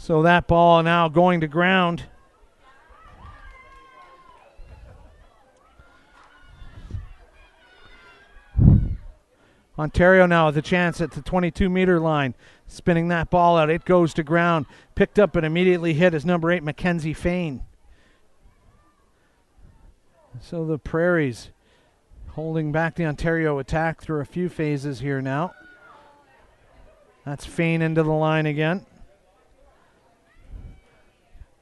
So that ball now going to ground. Ontario now with a chance at the 22-meter line. Spinning that ball out. It goes to ground. Picked up and immediately hit as number 8, Mackenzie Fain. So the Prairies holding back the Ontario attack through a few phases here now. That's Fain into the line again.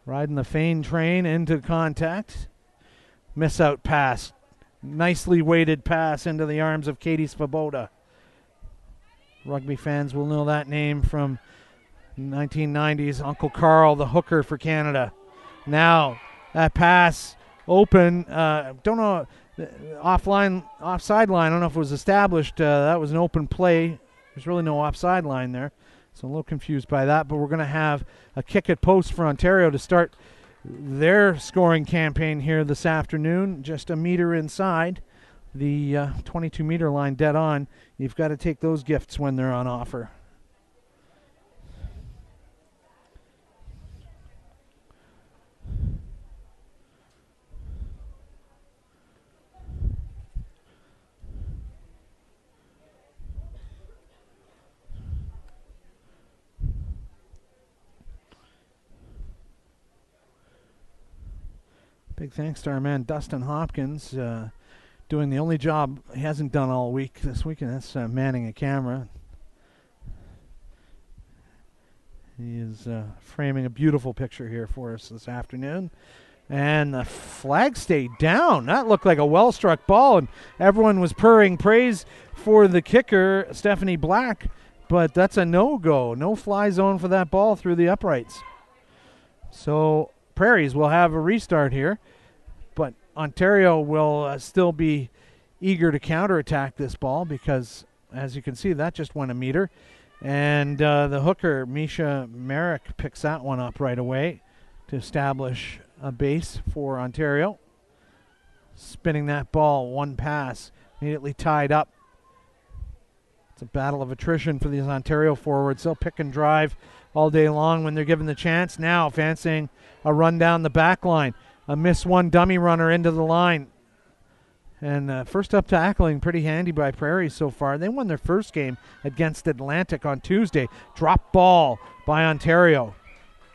Riding the Fain train into contact. Miss out pass. Nicely weighted pass into the arms of Katie Svoboda. Rugby fans will know that name from 1990s. Uncle Carl, the hooker for Canada. Now that pass open. Don't know, offside line. I don't know if it was established. That was an open play. There's really no offside line there. So a little confused by that. But we're going to have a kick at post for Ontario to start their scoring campaign here this afternoon. Just a meter inside the 22-meter line, dead on. You've got to take those gifts when they're on offer. Big thanks to our man Dustin Hopkins, doing the only job he hasn't done all week this week, and that's manning a camera. He is framing a beautiful picture here for us this afternoon. And the flag stayed down. That looked like a well-struck ball, and everyone was purring praise for the kicker, Stephanie Black, but that's a no-go. No fly zone for that ball through the uprights. So Prairies will have a restart here, but Ontario will still be eager to counterattack this ball because, as you can see, that just went a meter. And the hooker, Misha Merrick, picks that one up right away to establish a base for Ontario. Spinning that ball, one pass, immediately tied up. It's a battle of attrition for these Ontario forwards. They'll pick and drive all day long when they're given the chance. Now fancying a run down the back line. A miss one dummy runner into the line. And first up tackling, pretty handy by Prairies so far. They won their first game against Atlantic on Tuesday. Drop ball by Ontario.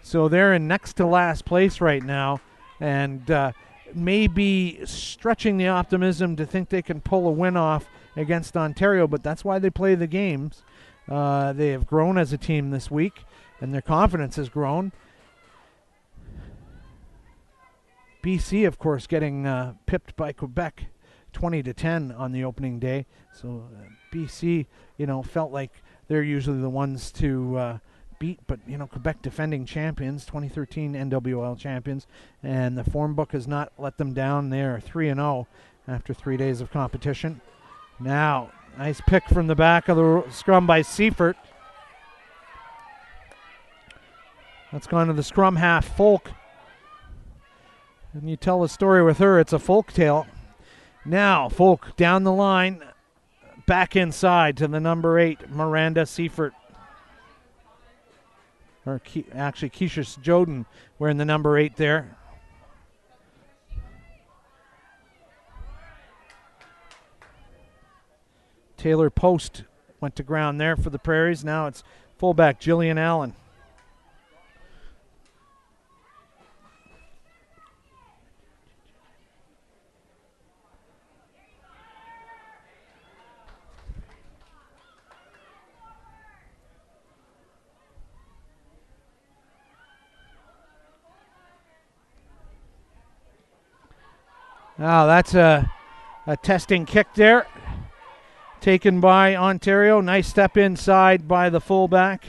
So they're in next to last place right now, and maybe stretching the optimism to think they can pull a win off against Ontario, but that's why they play the games. They have grown as a team this week, and their confidence has grown. BC, of course, getting pipped by Quebec 20-10 on the opening day. So BC, felt like they're usually the ones to beat, but Quebec defending champions, 2013 NWL champions, and the form book has not let them down. They are 3-0 after 3 days of competition. Now, nice pick from the back of the scrum by Seifert. That's gone to the scrum half, Folk. And you tell a story with her, it's a folk tale. Now, Folk down the line, back inside to the number 8, Miranda Seifert. Or actually, Keisha Joden wearing the number 8 there. Taylor Post went to ground there for the Prairies. Now it's fullback Jillian Allen. Now that's a testing kick there. Taken by Ontario. Nice step inside by the fullback,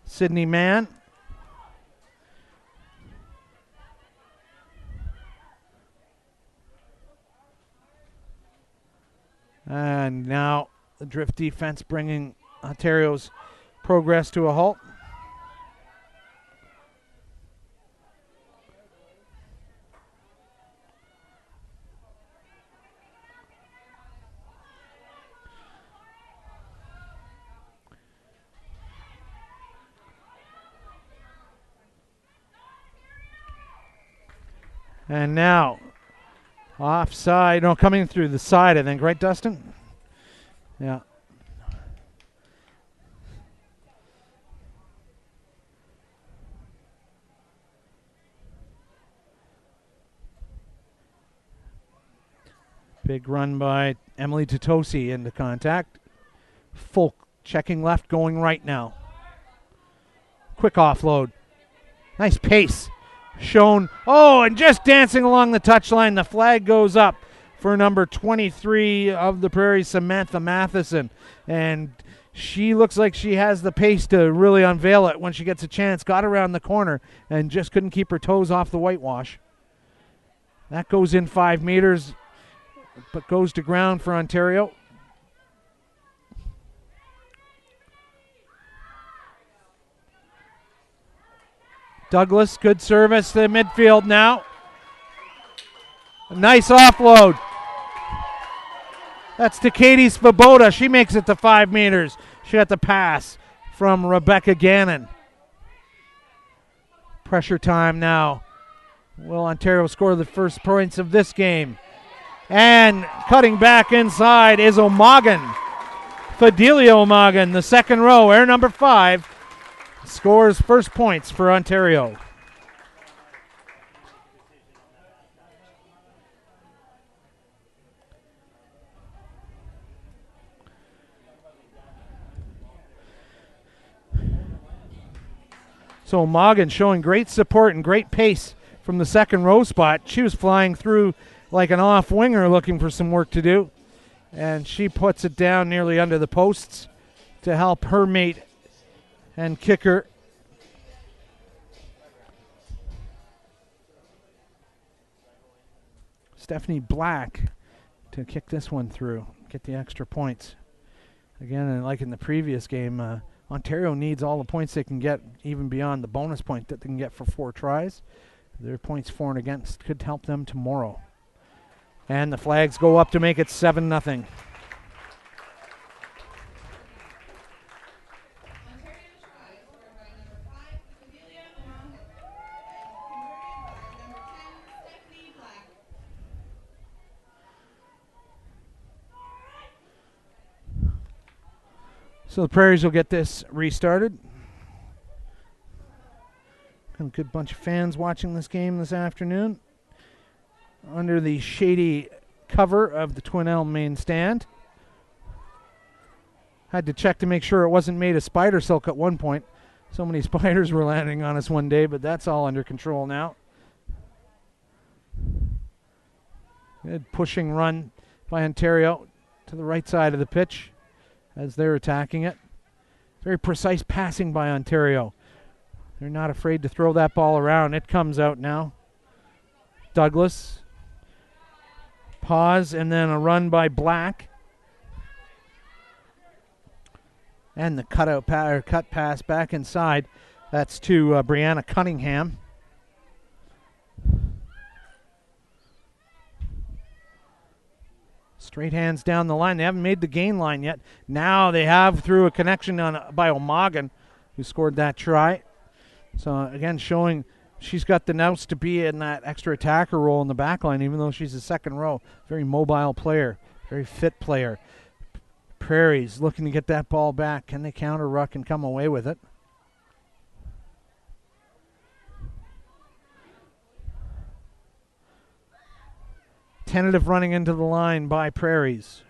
Sydney Mann. And now the drift defense bringing Ontario's progress to a halt. And now, offside. No, coming through the side, I think. Right, Dustin? Yeah. Big run by Emily Totosi into contact. Folk checking left, going right now. Quick offload. Nice pace. Shown. Oh, and just dancing along the touchline. The flag goes up for number 23 of the Prairies, Samantha Matheson. And she looks like she has the pace to really unveil it when she gets a chance. Got around the corner and just couldn't keep her toes off the whitewash. That goes in 5 meters, but goes to ground for Ontario. Douglas, good service to the midfield now. A nice offload. That's to Katie Svoboda. She makes it to 5 meters. She got the pass from Rebecca Gannon. Pressure time now. Will Ontario score the first points of this game? And cutting back inside is O'Magan. Fidelia O'Magan, the second row, air number 5, scores first points for Ontario. So O'Magan showing great support and great pace from the second row spot. She was flying through like an off winger looking for some work to do. And she puts it down nearly under the posts to help her mate and kicker. Stephanie Black to kick this one through, get the extra points. Again, and like in the previous game, Ontario needs all the points they can get, even beyond the bonus point that they can get for 4 tries. Their points for and against could help them tomorrow. And the flags go up to make it 7-0. So the Prairies will get this restarted. A good bunch of fans watching this game this afternoon under the shady cover of the Twin Elm main stand. Had to check to make sure it wasn't made of spider silk at one point. So many spiders were landing on us one day, but that's all under control now. Good pushing run by Ontario to the right side of the pitch as they're attacking it. Very precise passing by Ontario. They're not afraid to throw that ball around. It comes out now. Douglas. Pause, and then a run by Black. And the cut pass back inside. That's to Brianna Cunningham. Straight hands down the line. They haven't made the gain line yet. Now they have through a connection by O'Magan, who scored that try. So again, showing she's got the nous to be in that extra attacker role in the back line, even though she's a second row. Very mobile player, very fit player. Prairies looking to get that ball back. Can they counter ruck and come away with it? Tentative running into the line by Prairies.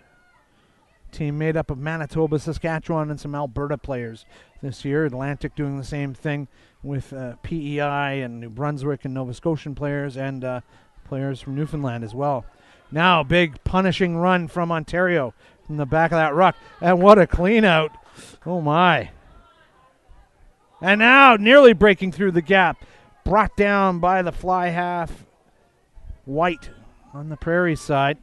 Team made up of Manitoba, Saskatchewan, and some Alberta players this year. Atlantic doing the same thing with PEI and New Brunswick and Nova Scotian players, and players from Newfoundland as well. Now, big punishing run from Ontario from the back of that ruck. And what a clean out. Oh, my. And now nearly breaking through the gap. Brought down by the fly half. White on the Prairie side.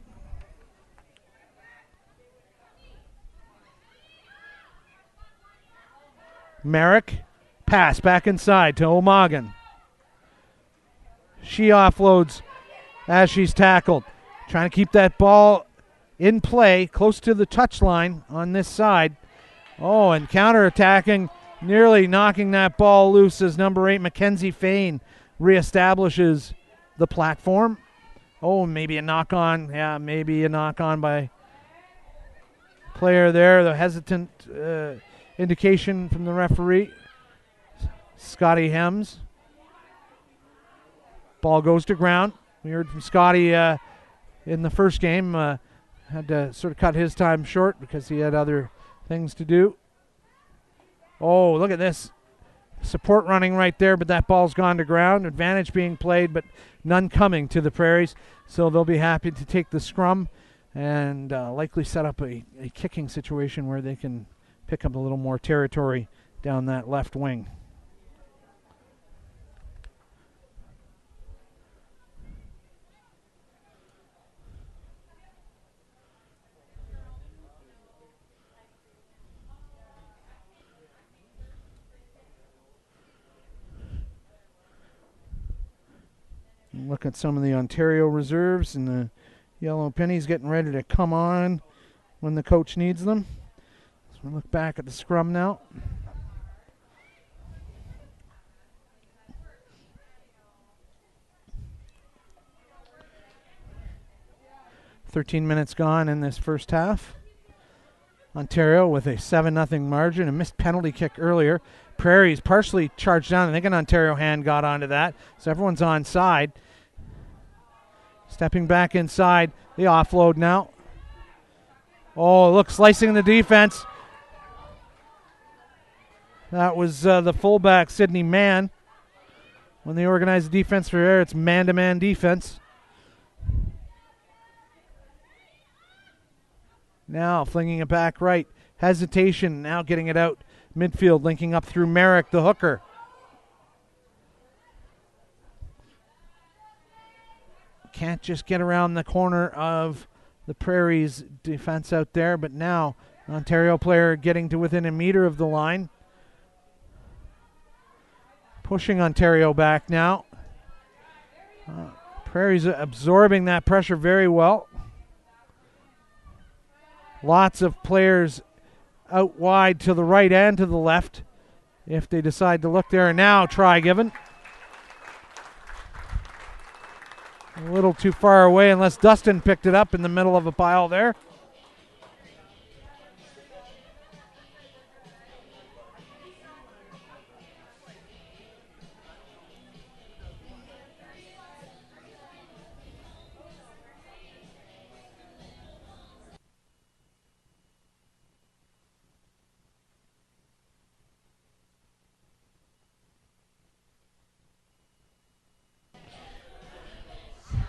Merrick, pass back inside to O'Magan. She offloads as she's tackled. Trying to keep that ball in play, close to the touchline on this side. Oh, and counterattacking, nearly knocking that ball loose as number 8, Mackenzie Fain, reestablishes the platform. Oh, maybe a knock on. Yeah, maybe a knock on by player there. The hesitant indication from the referee. Scotty Hems. Ball goes to ground. We heard from Scotty in the first game. Had to sort of cut his time short because he had other things to do. Oh, look at this. Support running right there, but that ball's gone to ground. Advantage being played, but none coming to the Prairies. So they'll be happy to take the scrum and likely set up a kicking situation where they can pick up a little more territory down that left wing. Look at some of the Ontario reserves, and the yellow pennies getting ready to come on when the coach needs them. So we look back at the scrum now. "13 minutes gone in this first half. Ontario with a 7-0 margin. A missed penalty kick earlier. Prairies partially charged down. I think an Ontario hand got onto that. So everyone's onside. Stepping back inside. The offload now. Oh, look, slicing the defense. That was the fullback, Sidney Mann. When they organize the defense for air, it's man-to-man defense. Now flinging it back right. Hesitation, now getting it out midfield, linking up through Merrick, the hooker. Can't just get around the corner of the Prairies defense out there, but now Ontario player getting to within a meter of the line. Pushing Ontario back now. Prairies absorbing that pressure very well. Lots of players out wide to the right and to the left if they decide to look there. And now try given. A little too far away unless Dustin picked it up in the middle of a pile there.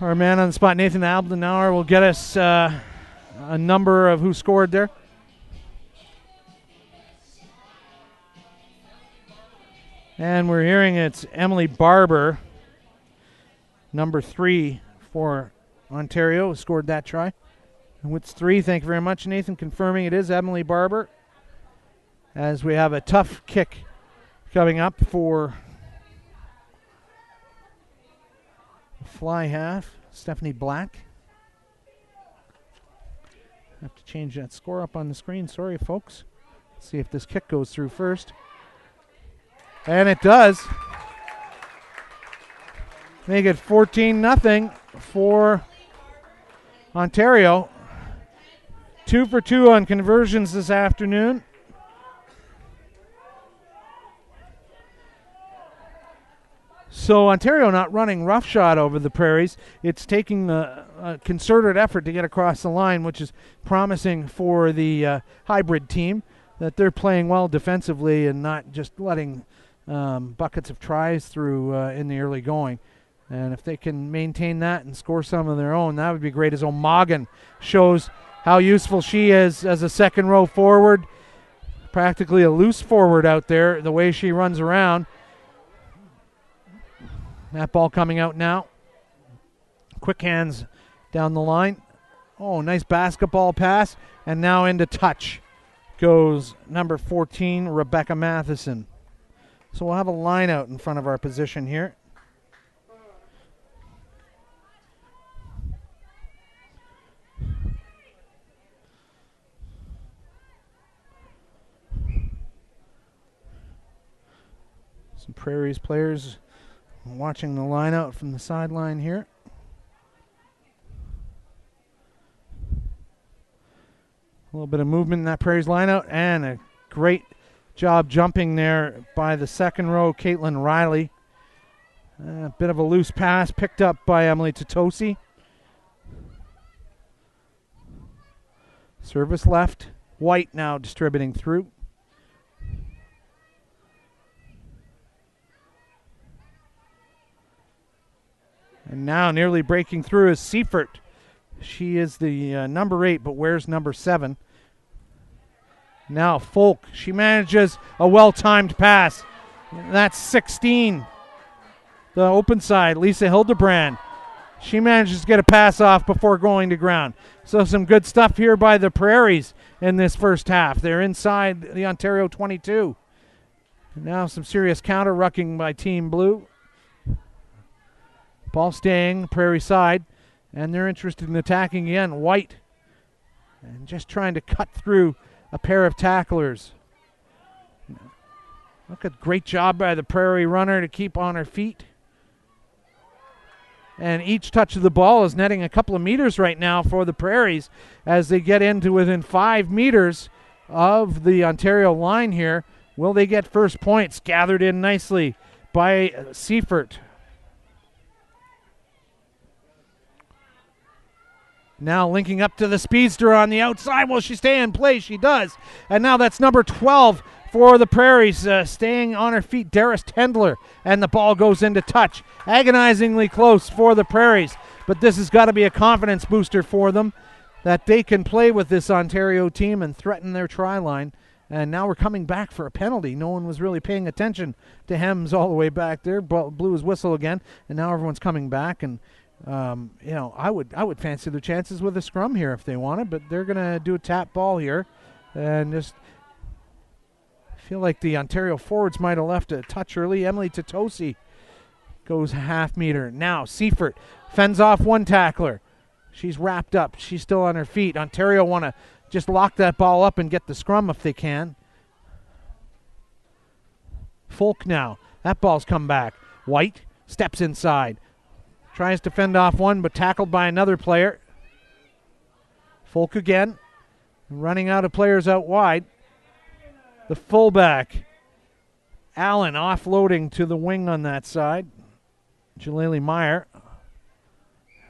Our man on the spot, Nathan Ablenauer, will get us a number of who scored there. And we're hearing it's Emily Barber, number 3 for Ontario, who scored that try. And it's 3, thank you very much, Nathan, confirming it is Emily Barber. As we have a tough kick coming up for fly half, Stephanie Black. Have to change that score up on the screen. Sorry, folks. Let's see if this kick goes through first. And it does. Make it 14-0 for Ontario. 2 for 2 on conversions this afternoon. So Ontario not running roughshod over the Prairies. It's taking a concerted effort to get across the line, which is promising for the hybrid team, that they're playing well defensively and not just letting buckets of tries through in the early going. And if they can maintain that and score some of their own, that would be great, as O'Magan shows how useful she is as a second row forward. Practically a loose forward out there, the way she runs around. That ball coming out now. Quick hands down the line. Oh, nice basketball pass. And now into touch goes number 14, Rebecca Matheson. So we'll have a line out in front of our position here. Some Prairies players Watching the line out from the sideline here. A little bit of movement in that Prairies line out, and a great job jumping there by the second row, Caitlin Riley. A bit of a loose pass picked up by Emily Totosi. Service left. White now distributing through. And now nearly breaking through is Seifert. She is the number 8, but wears number 7. Now Folk. She manages a well-timed pass. That's 16. The open side, Lisa Hildebrand. She manages to get a pass off before going to ground. So some good stuff here by the Prairies in this first half. They're inside the Ontario 22. Now some serious counter-rucking by Team Blue. Ball staying Prairie side, and they're interested in attacking again. White, and just trying to cut through a pair of tacklers. Look at great job by the Prairie runner to keep on her feet. And each touch of the ball is netting a couple of meters right now for the Prairies as they get into within 5 meters of the Ontario line here. Will they get first points? Gathered in nicely by Seifert. Now linking up to the speedster on the outside. Will she stay in play? She does. And now that's number 12 for the Prairies, staying on her feet, Darius Tendler. And the ball goes into touch. Agonizingly close for the Prairies. But this has got to be a confidence booster for them that they can play with this Ontario team and threaten their try line. And now we're coming back for a penalty. No one was really paying attention to Hems all the way back there. Blew his whistle again. And now everyone's coming back. And I would fancy their chances with a scrum here if they wanted, but they're going to do a tap ball here. And just feel like the Ontario forwards might have left a touch early. Emily Totosi goes half meter. Now Seifert fends off one tackler. She's wrapped up. She's still on her feet. Ontario want to just lock that ball up and get the scrum if they can. Folk now. That ball's come back. White steps inside. Tries to fend off one, but tackled by another player. Folk again. Running out of players out wide. The fullback, Allen, offloading to the wing on that side. Jalili Meyer.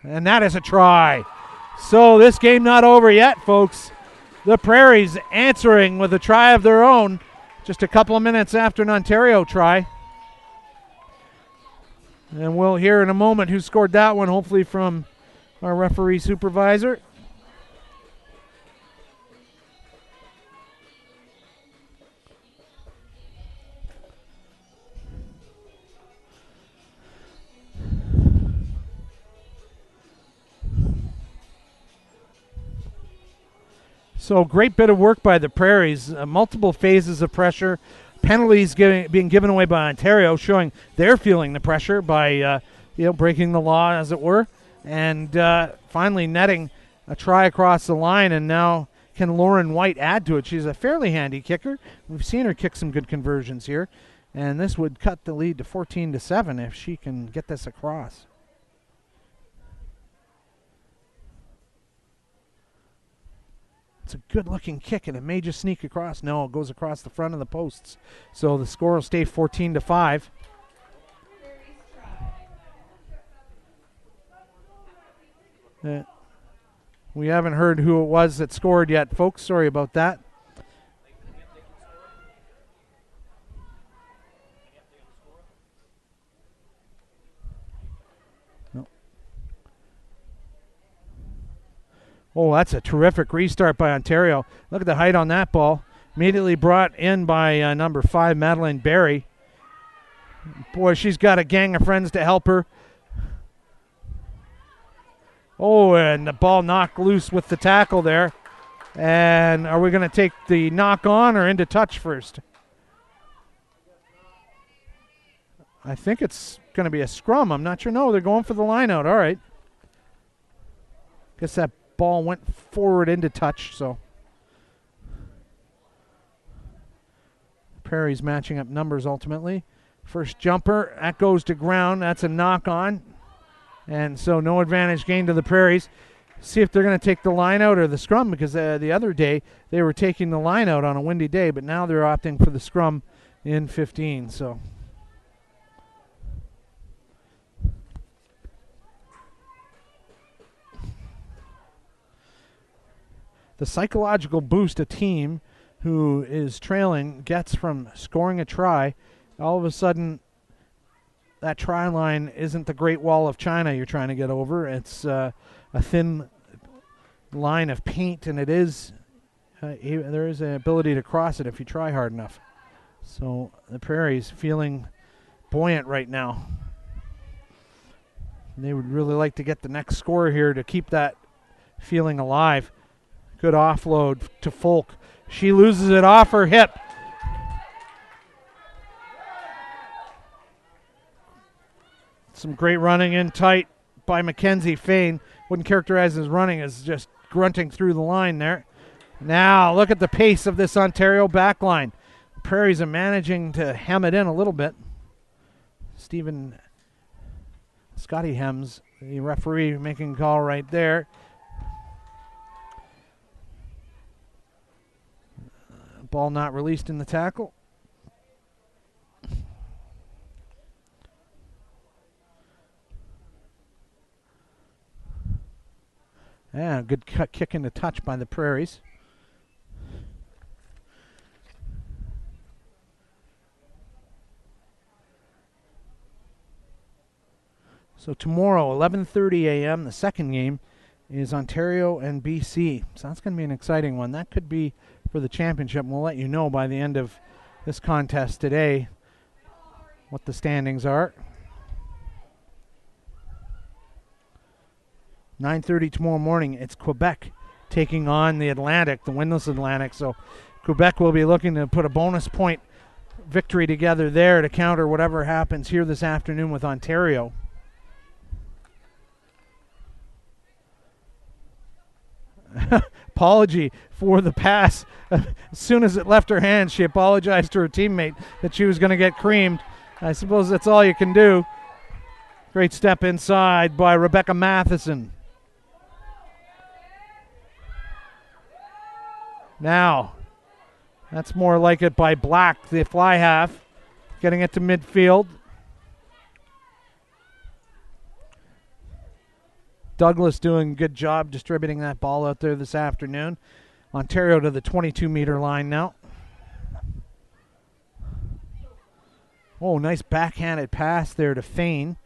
And that is a try. So this game not over yet, folks. The Prairies answering with a try of their own just a couple of minutes after an Ontario try. And we'll hear in a moment who scored that one, hopefully from our referee supervisor. So great bit of work by the Prairies. Multiple phases of pressure. Penalties being given away by Ontario, showing they're feeling the pressure by breaking the law, as it were. And finally netting a try across the line. And now can Lauren White add to it? She's a fairly handy kicker. We've seen her kick some good conversions here. And this would cut the lead to 14-7 if she can get this across. It's a good-looking kick, and it may just sneak across. No, it goes across the front of the posts. So the score will stay 14-5. We haven't heard who it was that scored yet, folks. Sorry about that. Oh, that's a terrific restart by Ontario. Look at the height on that ball. Immediately brought in by number 5, Madeleine Barry. Boy, she's got a gang of friends to help her. Oh, and the ball knocked loose with the tackle there. And are we going to take the knock on or into touch first? I think it's going to be a scrum. I'm not sure. No, they're going for the line out. All right. Guess that ball went forward into touch, so Prairie's matching up numbers ultimately. First jumper, that goes to ground. That's a knock on. And so no advantage gained to the Prairies. See if they're going to take the line out or the scrum, because the other day they were taking the line out on a windy day, but now they're opting for the scrum in 15. So the psychological boost a team who is trailing gets from scoring a try, all of a sudden that try line isn't the Great Wall of China you're trying to get over. It's a thin line of paint, and it is there is an ability to cross it if you try hard enough. So the Prairies feeling buoyant right now. They would really like to get the next score here to keep that feeling alive. Good offload to Folk. She loses it off her hip. Some great running in tight by Mackenzie Fain. Wouldn't characterize his running as just grunting through the line there. Now look at the pace of this Ontario backline. Prairies are managing to hem it in a little bit. Scotty Hems, the referee, making a call right there. Ball not released in the tackle. Yeah, good kick into touch by the Prairies. So tomorrow, 11:30 a.m., the second game is Ontario and BC. So that's going to be an exciting one. That could be for the championship. We'll let you know by the end of this contest today what the standings are. 9:30 tomorrow morning, it's Quebec taking on the Atlantic, the winless Atlantic. So Quebec will be looking to put a bonus point victory together there to counter whatever happens here this afternoon with Ontario. Apology for the pass. As soon as it left her hand, she apologized to her teammate that she was going to get creamed. I suppose that's all you can do. Great step inside by Rebecca Matheson. Now, that's more like it by Black, the fly half, getting it to midfield. Douglas doing a good job distributing that ball out there this afternoon. Ontario to the 22-meter line now. Oh, nice backhanded pass there to Fain.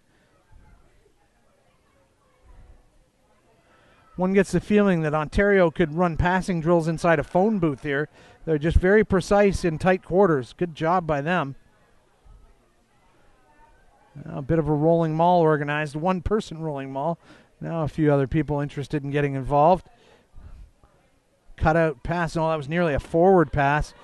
One gets the feeling that Ontario could run passing drills inside a phone booth here. They're just very precise in tight quarters. Good job by them. A bit of a rolling maul organized, one-person rolling maul. Now a few other people interested in getting involved. Cutout pass. Oh, that was nearly a forward pass.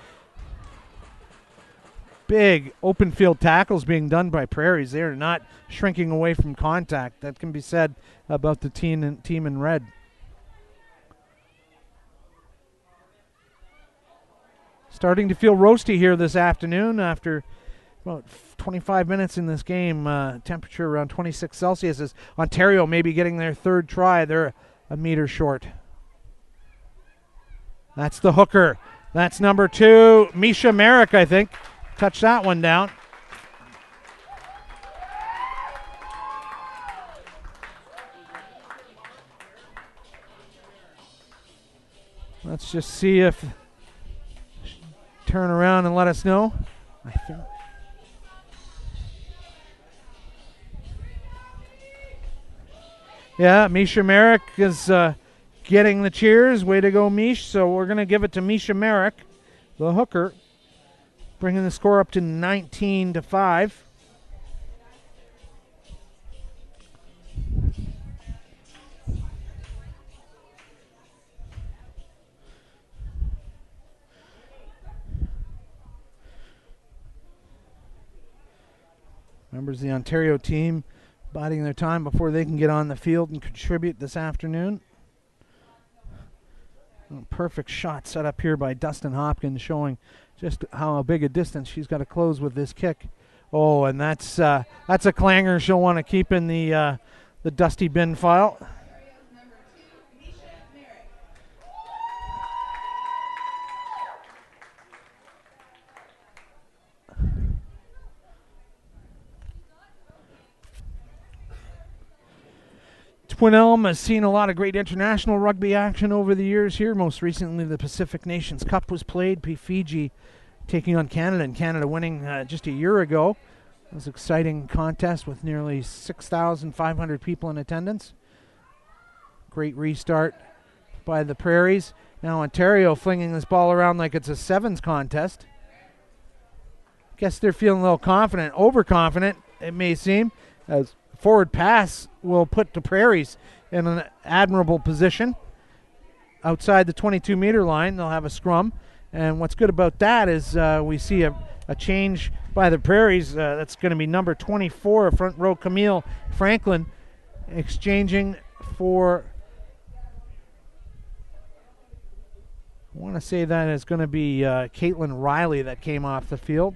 Big open field tackles being done by Prairies. They are not shrinking away from contact. That can be said about the team in red. Starting to feel roasty here this afternoon after about 25 minutes in this game. Temperature around 26 Celsius. As Ontario may be getting their third try. They're a meter short. That's the hooker. That's number 2, Misha Merrick, I think. Touch that one down. Let's just see if turn around and let us know. I think. Yeah, Misha Merrick is getting the cheers. Way to go, Mish. So we're going to give it to Misha Merrick, the hooker, bringing the score up to 19-5. Members of the Ontario team biding their time before they can get on the field and contribute this afternoon. Perfect shot set up here by Dustin Hopkins, showing just how big a distance she's got to close with this kick. Oh, and that's a clanger she'll want to keep in the dusty bin file. Twin Elm has seen a lot of great international rugby action over the years here. Most recently, the Pacific Nations Cup was played. Fiji taking on Canada, and Canada winning just a year ago. It was an exciting contest with nearly 6,500 people in attendance. Great restart by the Prairies. Now Ontario flinging this ball around like it's a sevens contest. Guess they're feeling a little confident, overconfident, it may seem, as forward pass will put the Prairies in an admirable position. Outside the 22-meter line, they'll have a scrum. And what's good about that is we see a change by the Prairies. That's going to be number 24, front row Camille Franklin, exchanging for, I want to say that is going to be Caitlin Riley that came off the field.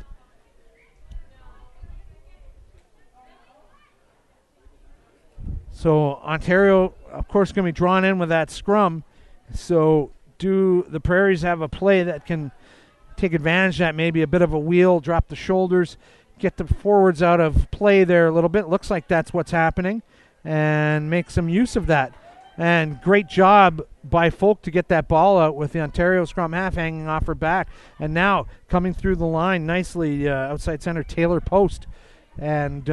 So Ontario, of course, going to be drawn in with that scrum. So do the Prairies have a play that can take advantage of that? Maybe a bit of a wheel, drop the shoulders, get the forwards out of play there a little bit. Looks like that's what's happening, and make some use of that. And great job by Folk to get that ball out with the Ontario scrum half hanging off her back. And now coming through the line nicely, outside center Taylor Post. And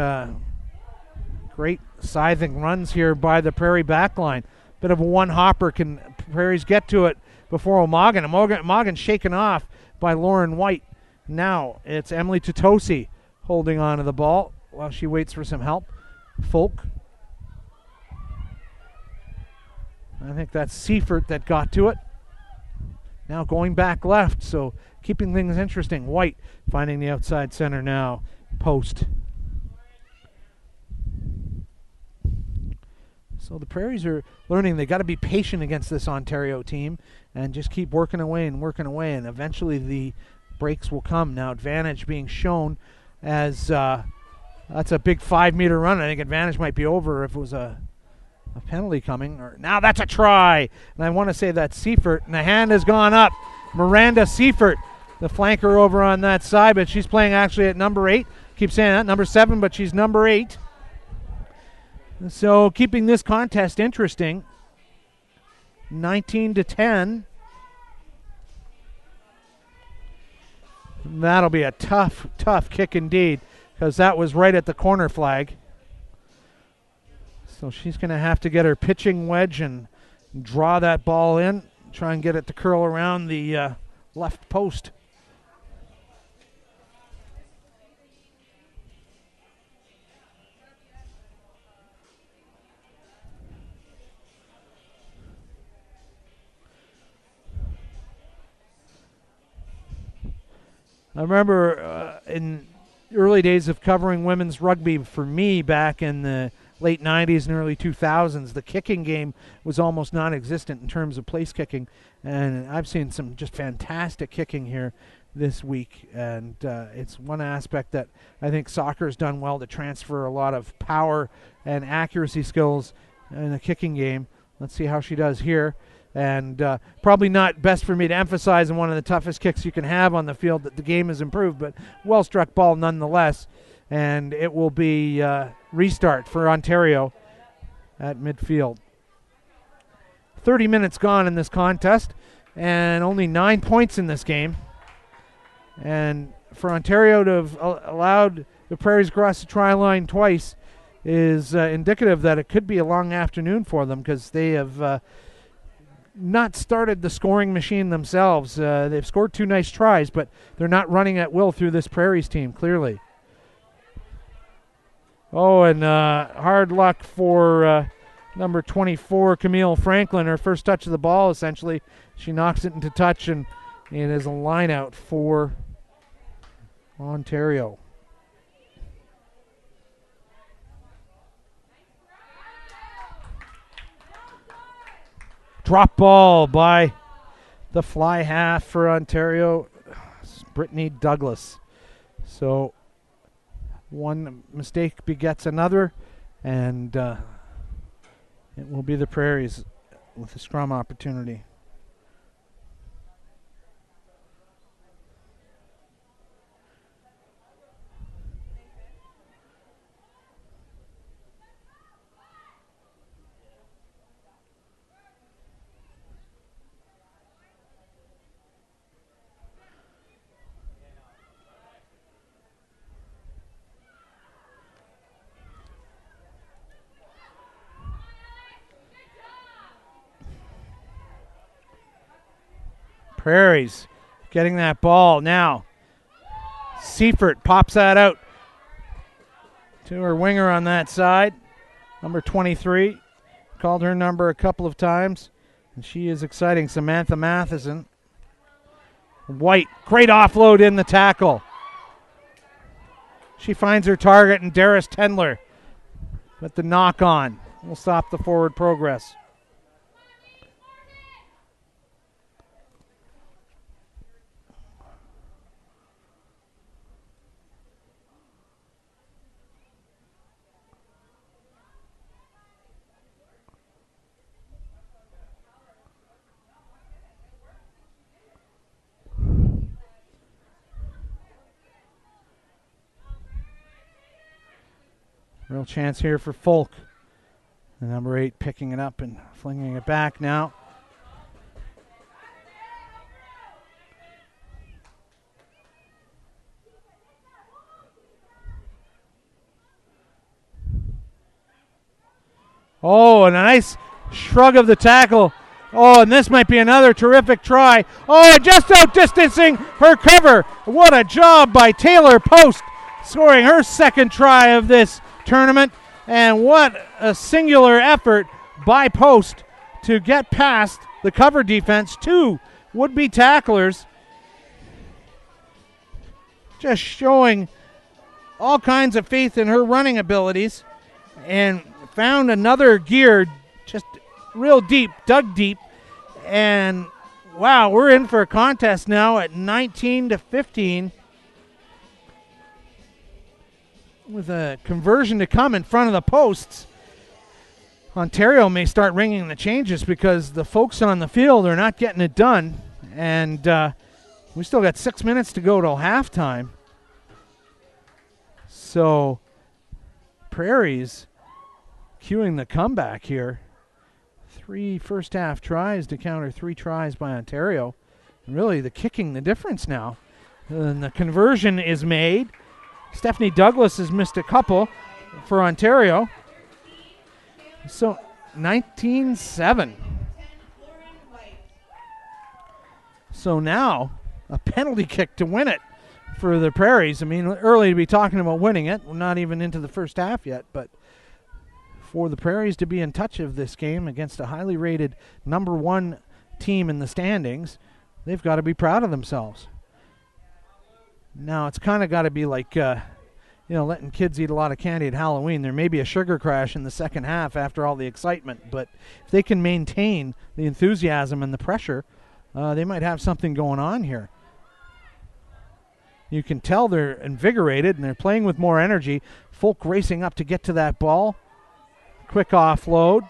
great scything runs here by the Prairie backline. Bit of a one-hopper. Can Prairies get to it before O'Magan? O'Magan shaken off by Lauren White. Now it's Emily Totosi holding on to the ball while she waits for some help. Folk. I think that's Seifert that got to it. Now going back left, so keeping things interesting. White finding the outside center now. Post. So the Prairies are learning they got to be patient against this Ontario team and just keep working away, and eventually the breaks will come. Now advantage being shown as that's a big 5-meter run. I think advantage might be over if it was a penalty coming. Or now that's a try, and I want to say that's Seifert, and the hand has gone up. Miranda Seifert, the flanker over on that side, but she's playing actually at number 8. Keep saying that, number 7, but she's number 8. So keeping this contest interesting. 19-10. That'll be a tough kick indeed, because that was right at the corner flag. So she's going to have to get her pitching wedge and draw that ball in, try and get it to curl around the left post. I remember in early days of covering women's rugby for me back in the late 90s and early 2000s, the kicking game was almost non-existent in terms of place kicking, and I've seen some just fantastic kicking here this week, and it's one aspect that I think soccer has done well to transfer a lot of power and accuracy skills in the kicking game. Let's see how she does here. And probably not best for me to emphasize in one of the toughest kicks you can have on the field that the game has improved, but well-struck ball nonetheless. And it will be restart for Ontario at midfield. 30 minutes gone in this contest, and only 9 points in this game. And for Ontario to have allowed the Prairies across the try line twice is indicative that it could be a long afternoon for them, because they have not started the scoring machine themselves. They've scored 2 nice tries, but they're not running at will through this Prairies team, clearly. Oh, and hard luck for number 24, Camille Franklin. Her first touch of the ball, essentially. She knocks it into touch, and it is a line out for Ontario. Drop ball by the fly half for Ontario, Brittany Douglas. So One mistake begets another, and it will be the Prairies with a scrum opportunity. Prairies getting that ball now. Seifert pops that out to her winger on that side. Number 23. Called her number a couple of times. And she is exciting. Samantha Matheson. White. Great offload in the tackle. She finds her target, and Darius Tendler with the knock on will stop the forward progress. Real chance here for Folk. The number 8 picking it up and flinging it back now. Oh, and a nice shrug of the tackle. Oh, and this might be another terrific try. Oh, just outdistancing her cover. What a job by Taylor Post, scoring her second try of this tournament. And what a singular effort by Post to get past the cover defense. 2 would-be tacklers. Just showing all kinds of faith in her running abilities. And found another gear just real deep, dug deep. And wow, we're in for a contest now at 19-15. With a conversion to come in front of the posts. Ontario may start ringing the changes because the folks on the field are not getting it done. And we still got 6 minutes to go till halftime. So Prairies cueing the comeback here. 3 first half tries to counter 3 tries by Ontario. And really the kicking the difference now. And the conversion is made. Stephanie Douglas has missed a couple for Ontario. So 19-7. So now a penalty kick to win it for the Prairies. I mean, early to be talking about winning it. We're not even into the first half yet, but for the Prairies to be in touch of this game against a highly rated number 1 team in the standings, they've got to be proud of themselves. Now, it's kind of got to be like, letting kids eat a lot of candy at Halloween. There may be a sugar crash in the second half after all the excitement, but if they can maintain the enthusiasm and the pressure, they might have something going on here. You can tell they're invigorated and they're playing with more energy. Folk racing up to get to that ball. Quick offload.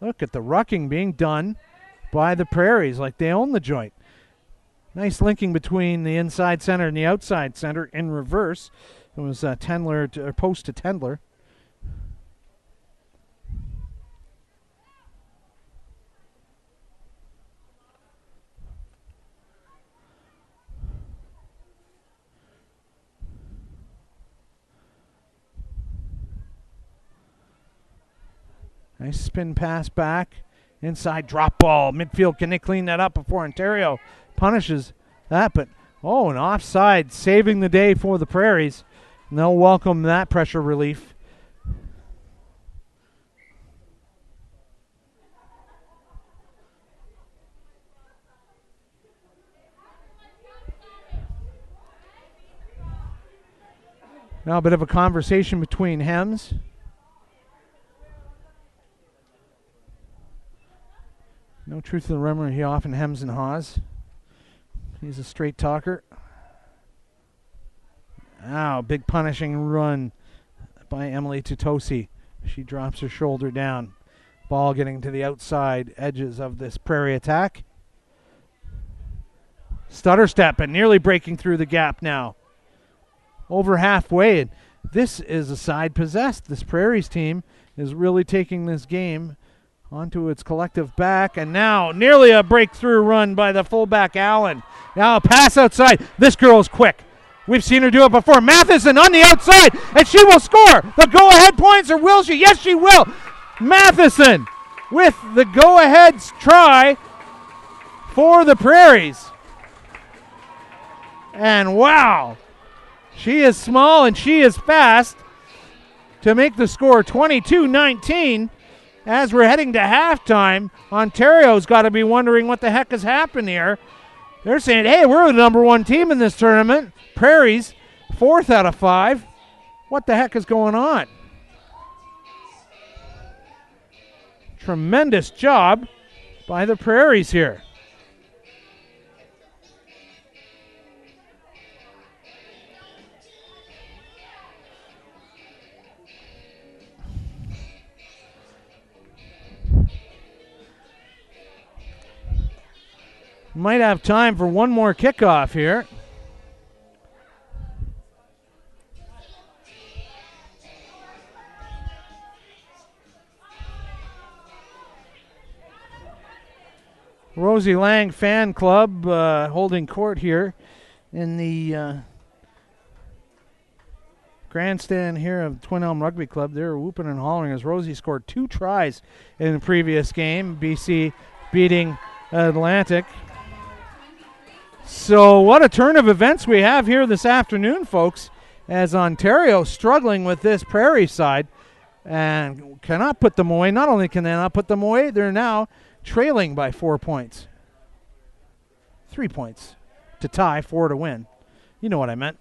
Look at the rucking being done by the Prairies like they own the joint. Nice linking between the inside center and the outside center in reverse. It was Tendler Post to Tendler. Nice spin pass back. Inside drop ball. Midfield, can they clean that up before Ontario punishes that? But, an offside saving the day for the Prairies. And they'll welcome that pressure relief. Now a bit of a conversation between Hems. No truth to the rumor, he often hems and haws. He's a straight talker. Wow, big punishing run by Emily Tutosi. She drops her shoulder down. Ball getting to the outside edges of this Prairie attack. Stutter step and nearly breaking through the gap now. Over halfway. And this is a side possessed. This Prairies team is really taking this game onto its collective back. And now nearly a breakthrough run by the fullback Allen. Now a pass outside. This girl is quick. We've seen her do it before. Matheson on the outside, and she will score. The go-ahead points, or will she? Yes, she will. Matheson with the go-ahead try for the Prairies. And wow, she is small and she is fast to make the score 22-19. As we're heading to halftime, Ontario's got to be wondering what the heck has happened here. They're saying, hey, we're the number one team in this tournament. Prairies, 4th out of 5. What the heck is going on? Tremendous job by the Prairies here. Might have time for one more kickoff here. Rosie Lang fan club holding court here in the grandstand here of Twin Elm Rugby Club. They're whooping and hollering as Rosie scored 2 tries in the previous game. BC beating Atlantic. So what a turn of events we have here this afternoon, folks, as Ontario struggling with this Prairie side and cannot put them away. Not only can they not put them away, they're now trailing by 4 points. 3 points to tie, 4 to win. You know what I meant.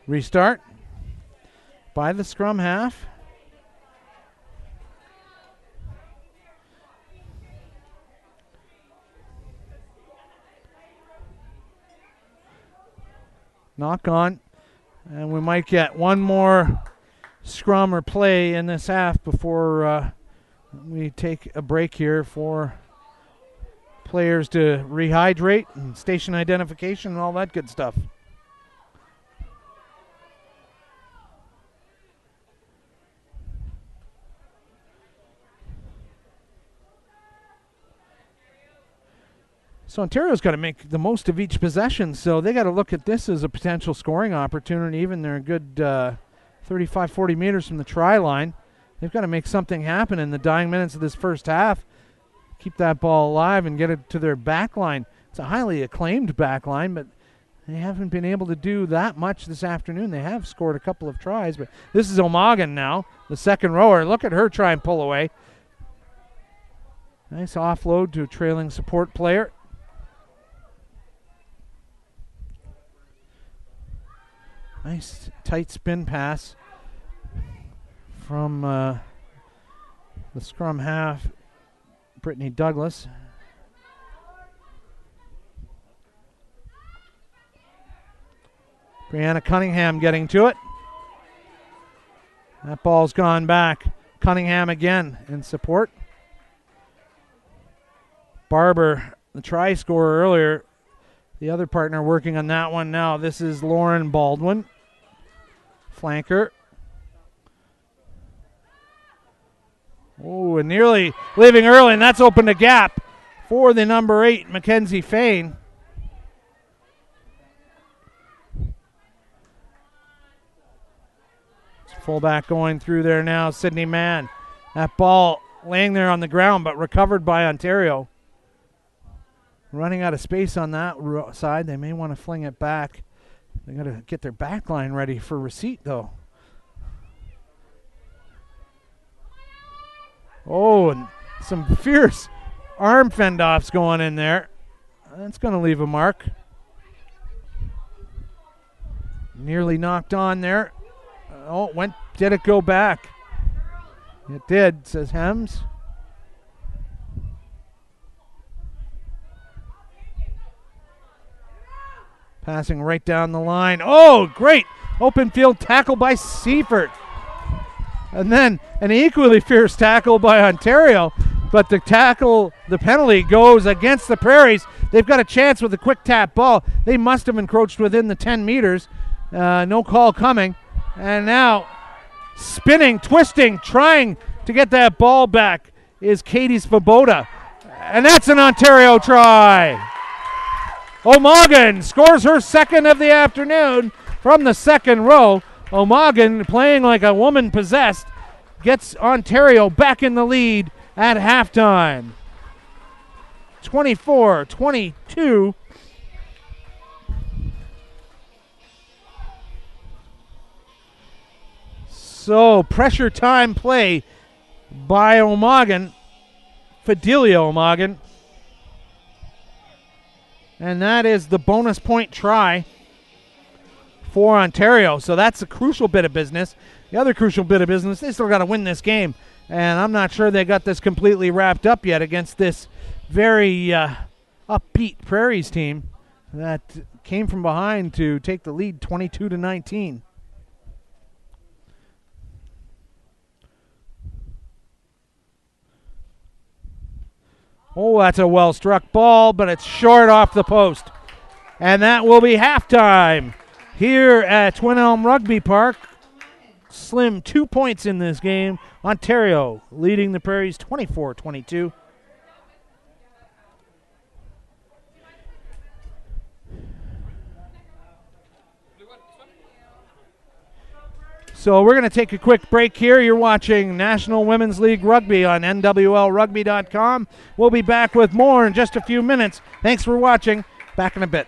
Restart by the scrum half. Knock on. And we might get one more scrum or play in this half before we take a break here for players to rehydrate and station identification and all that good stuff. So Ontario's got to make the most of each possession, so they got to look at this as a potential scoring opportunity. Even they're a good 35, 40 meters from the try line. They've got to make something happen in the dying minutes of this first half. Keep that ball alive and get it to their back line. It's a highly acclaimed back line, but they haven't been able to do that much this afternoon. They have scored a couple of tries, but this is Omagan now, the second rower. Look at her try and pull away. Nice offload to a trailing support player. Nice tight spin pass from the scrum half, Brittany Douglas. Brianna Cunningham getting to it. That ball's gone back. Cunningham again in support. Barber, the try scorer earlier, the other partner working on that one now. This is Lauren Baldwin. Flanker. Oh, and nearly leaving early, and that's opened a gap for the number 8, Mackenzie Fain. Fullback going through there now, Sydney Mann. That ball laying there on the ground, but recovered by Ontario. Running out of space on that side. They may want to fling it back. They got to get their back line ready for receipt, though. Oh, and some fierce arm fend-offs going in there. That's going to leave a mark. Nearly knocked on there. Oh, did it go back? It did, says Hems. Passing right down the line. Oh, great open field tackle by Seifert. And then an equally fierce tackle by Ontario. But the penalty goes against the Prairies. They've got a chance with a quick tap ball. They must have encroached within the 10 meters. No call coming. And now spinning, twisting, trying to get that ball back is Katie Svoboda. And that's an Ontario try. Omagen scores her second of the afternoon from the second row. Omagen, playing like a woman possessed, gets Ontario back in the lead at halftime. 24-22. So pressure time play by Omagen, Fidelia Omagen. And that is the bonus point try for Ontario. So that's a crucial bit of business. The other crucial bit of business, they still got to win this game. And I'm not sure they got this completely wrapped up yet against this very upbeat Prairies team that came from behind to take the lead 22-19. Oh, that's a well-struck ball, but it's short off the post. And that will be halftime here at Twin Elm Rugby Park. Slim 2 points in this game. Ontario leading the Prairies 24-22. So we're going to take a quick break here. You're watching National Women's League Rugby on NWLRugby.com. We'll be back with more in just a few minutes. Thanks for watching. Back in a bit.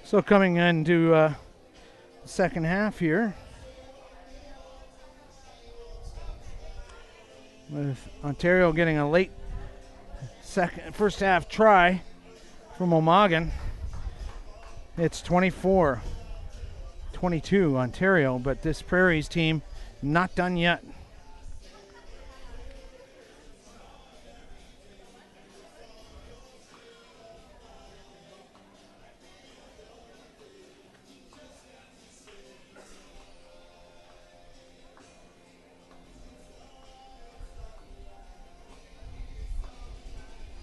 So coming into the second half here, with Ontario getting a late first half try from Omagan. It's 24-22 Ontario, but this Prairies team not done yet.